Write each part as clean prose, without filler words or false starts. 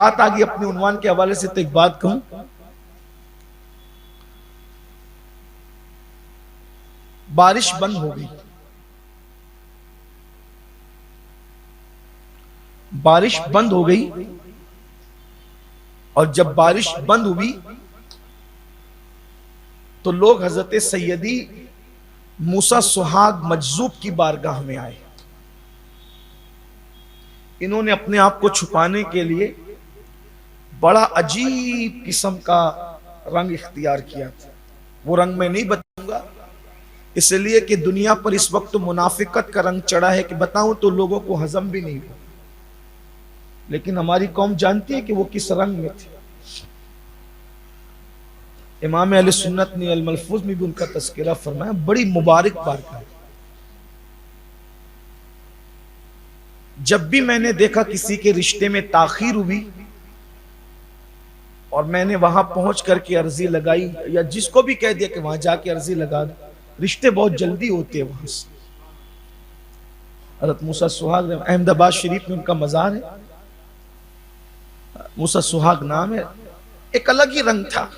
बात आ गई अपने उन्वान के हवाले से, तो एक बात कहूं, बारिश बंद हो गई। बारिश बंद हो गई और जब बारिश बंद हुई तो लोग हजरत सैयदी मूसा सुहाग मजजूब की बारगाह में आए। इन्होंने अपने आप को छुपाने के लिए बड़ा अजीब किस्म का रंग इख्तियार किया था। वो रंग मैं नहीं बताऊंगा, इसलिए कि दुनिया पर इस वक्त तो मुनाफिकत का रंग चढ़ा है कि बताऊं तो लोगों को हजम भी नहीं हो। लेकिन हमारी कौम जानती है कि वो किस रंग में थे। इमाम अहले सुन्नत ने अल मलफूज में भी उनका तस्करा फरमाया। बड़ी मुबारक बारगाह। जब भी मैंने देखा किसी के रिश्ते में ताखीर हुई और मैंने वहां पहुंच करके अर्जी लगाई, या जिसको भी कह दिया कि वहां जाके अर्जी लगा दो, रिश्ते बहुत जल्दी होते हैं वहां से। हज़रत मूसा सुहाग, अहमदाबाद शरीफ में उनका मजार है, मूसा सुहाग नाम है। एक अलग ही रंग था।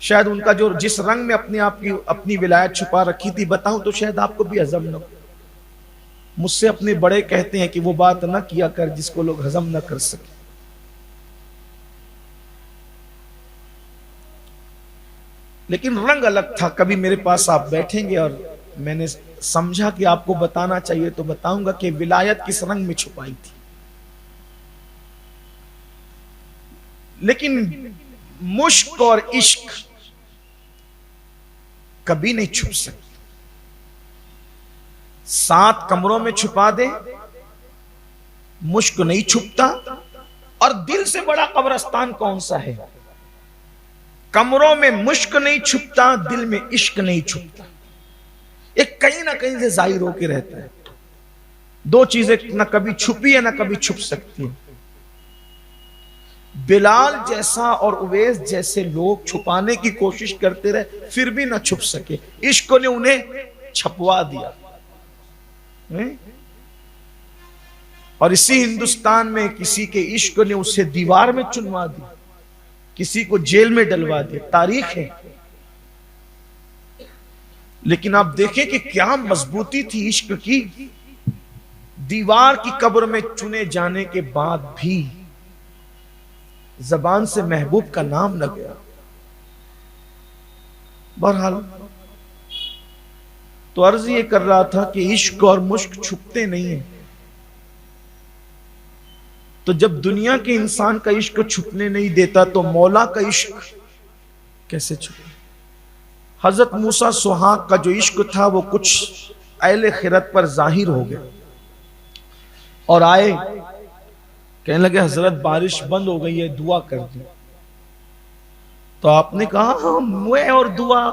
शायद उनका जो जिस रंग में अपने आप की अपनी विलायत छुपा रखी थी, बताऊं तो शायद आपको भी हजम न हो। मुझसे अपने बड़े कहते हैं कि वो बात ना किया कर जिसको लोग हजम ना कर सके। लेकिन रंग अलग था। कभी मेरे पास आप बैठेंगे और मैंने समझा कि आपको बताना चाहिए तो बताऊंगा कि विलायत किस रंग में छुपाई थी। लेकिन मुश्क और इश्क कभी नहीं छुप सकते। 7 कमरों में छुपा दे, मुश्क नहीं छुपता। और दिल से बड़ा कब्रिस्तान कौन सा है? कमरों में मुश्क नहीं छुपता, दिल में इश्क नहीं छुपता। एक कहीं ना कहीं से जाहिर होके रहता है। 2 चीजें ना कभी छुपी है ना कभी छुप सकती है। बिलाल जैसा और उवैस जैसे लोग छुपाने की कोशिश करते रहे, फिर भी ना छुप सके। इश्क ने उन्हें छपवा दिया। और इसी हिंदुस्तान में किसी के इश्क ने उसे दीवार में चुनवा दिया, किसी को जेल में डलवा दिया। तारीख है। लेकिन आप देखें कि क्या मजबूती थी इश्क की। दीवार की कब्र में चुने जाने के बाद भी जबान से महबूब का नाम न गया। बहरहाल तो अर्ज ये कर रहा था कि इश्क और मुश्क छुपते नहीं है। तो जब दुनिया के इंसान का इश्क छुपने नहीं देता तो मौला का इश्क कैसे छुपे? हजरत मूसा सुहाग का जो इश्क था वो कुछ अहले खिरत पर जाहिर हो गया और आए, कहने लगे हजरत बारिश बंद हो गई है, दुआ कर दी। तो आपने कहा हाँ, मैं और दुआ,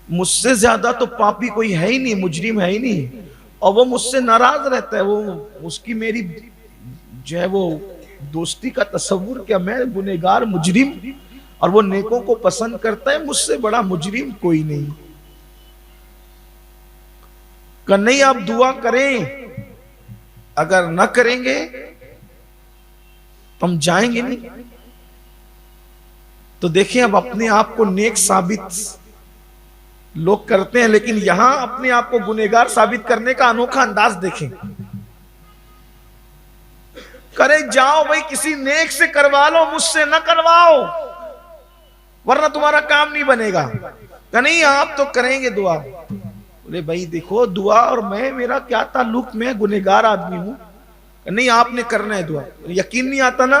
मुझसे ज्यादा तो पापी कोई है ही नहीं, मुजरिम है ही नहीं। और वो मुझसे नाराज रहता है। वो उसकी मेरी जो है वो दोस्ती का तस्वुर क्या, मैं गुनहगार मुजरिम और वो नेकों को पसंद करता है। मुझसे बड़ा मुजरिम कोई नहीं। कि नहीं आप दुआ करें, अगर न करेंगे तो हम जाएंगे नहीं। तो देखिए अब अपने आप को नेक साबित लोग करते हैं, लेकिन यहां अपने आप को गुनहगार साबित करने का अनोखा अंदाज देखें। करे जाओ भाई, किसी नेक से करवा लो, मुझसे न करवाओ वरना तुम्हारा काम नहीं बनेगा। नहीं आप तो करेंगे दुआ। बोले भाई देखो, दुआ और मैं, मेरा क्या ताल्लुक, मैं गुनहगार आदमी हूं। नहीं आपने करना है दुआ। यकीन नहीं आता ना?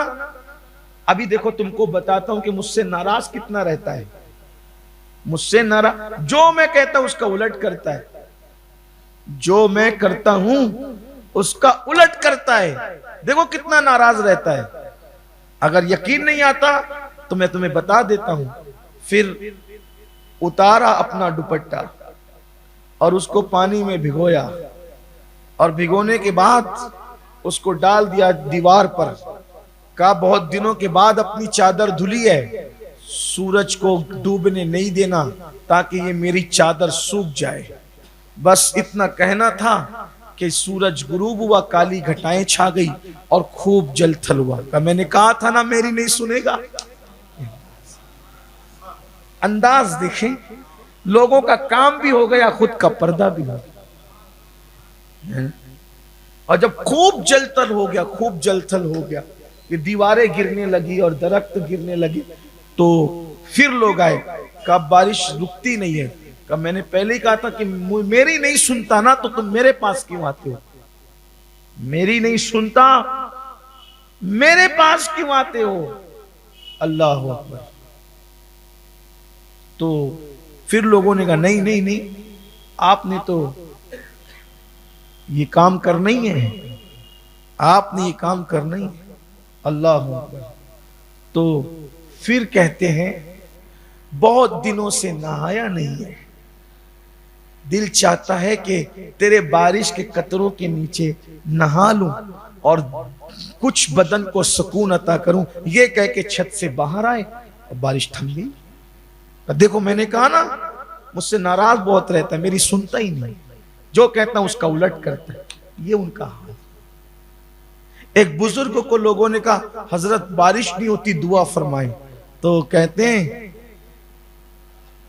अभी देखो तुमको बताता हूं कि मुझसे नाराज कितना रहता है। मुझसे नाराज, जो मैं कहता हूं उसका उलट करता है, जो मैं करता हूं उसका उलट करता है। देखो कितना नाराज रहता है। अगर यकीन नहीं आता तो मैं तुम्हें बता देता हूं। फिर उतारा अपना दुपट्टा और उसको पानी में भिगोया और भिगोने के बाद उसको डाल दिया दीवार पर। कहा बहुत दिनों के बाद अपनी चादर धुली है, सूरज को डूबने नहीं देना ताकि ये मेरी चादर सूख जाए। बस इतना कहना था कि सूरज गुरूब हुआ, काली घटाएं छा गई और खूब जल थल हुआ। का मैंने कहा था ना मेरी नहीं सुनेगा। अंदाज देखें, लोगों का काम भी हो गया, खुद का पर्दा भी हो गया। और जब खूब जलथल हो गया, खूब जलथल हो गया कि दीवारें गिरने लगी और दरख्त गिरने लगे, तो फिर लोग आए। कब बारिश रुकती नहीं है। कब मैंने पहले ही कहा था कि मेरी नहीं सुनता ना तो तुम मेरे पास क्यों आते हो? मेरी नहीं सुनता, मेरे पास क्यों आते हो? अल्लाह अकबर। तो फिर लोगों ने कहा नहीं नहीं नहीं, आपने तो ये काम करना ही है, आपने ये काम करना ही है। अल्लाह अकबर। तो फिर कहते हैं बहुत दिनों से नहाया नहीं है, दिल चाहता है कि तेरे बारिश के कतरों के नीचे नहा लूं और कुछ बदन को सुकून अता करूं। ये कह के छत से बाहर आए और बारिश थम गई। देखो मैंने कहा ना, मुझसे नाराज बहुत रहता है, मेरी सुनता ही नहीं, जो कहता हूं उसका उलट करता है। ये उनका हाल। एक बुजुर्ग को लोगों ने कहा हजरत बारिश नहीं होती, दुआ फरमाए। तो कहते हैं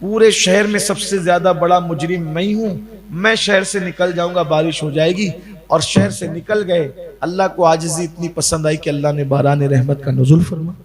पूरे शहर में सबसे ज्यादा बड़ा मुजरिम मैं ही हूं, मैं शहर से निकल जाऊंगा बारिश हो जाएगी। और शहर से निकल गए। अल्लाह को आजिज़ी इतनी पसंद आई कि अल्लाह ने बारान रहमत का नुज़ुल फरमा।